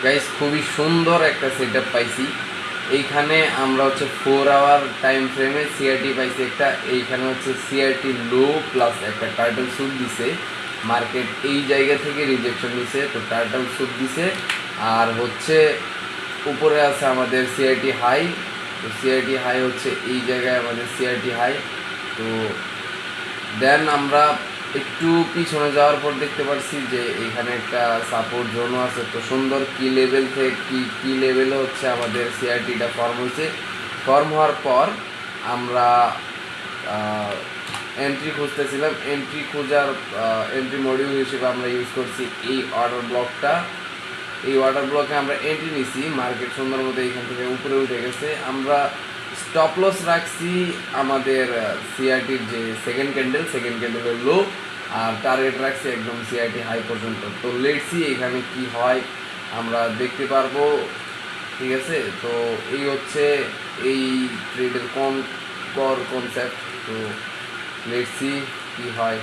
Guys খুবই সুন্দর একটা সেটআপ পাইছি। এইখানে আমরা হচ্ছে 4 আওয়ার টাইম ফ্রেমে সিআরটি পাইছি একটা। এইখানে হচ্ছে সিআরটি লো প্লাস একটা টার্টল স্যুট দিছে। মার্কেট এই জায়গা থেকে রিজেকশন দিছে, তো টার্টল স্যুট দিছে। আর হচ্ছে উপরে আছে আমাদের সিআরটি হাই। তো সিআরটি হাই হচ্ছে এই জায়গায় আমাদের সিআরটি হাই। তো দেন আমরা একটু পিছনে যাওয়ার পর দেখতে পাচ্ছি যে এখানে একটা সাপোর্ট জোনও আছে। তো সুন্দর কি লেভেল থেকে কি লেভেলে হচ্ছে আমাদের সিআরটিটা ফর্ম হয়েছে। ফর্ম হওয়ার পর আমরা এন্ট্রি খুঁজতেছিলাম। এন্ট্রি খোঁজার এন্ট্রি মডিউল হিসেবে আমরা ইউজ করছি এই অর্ডার ব্লকটা। এই অর্ডার ব্লকে আমরা এন্ট্রি নিছি। মার্কেট সুন্দর মতো এইখান থেকে উপরে উঠে গেছে। আমরা স্টপ লস রাখছি আমাদের সিআরটির যে সেকেন্ড ক্যান্ডেলের লো, আর টার্গেট রাখছি একদম সিআরটি হাই পর্যন্ত। তো লেটসি এখানে কি হয় আমরা দেখতে পারবো। ঠিক আছে, তো এই হচ্ছে এই ট্রেডের কনসেপ্ট। তো লেটসি কি হয়।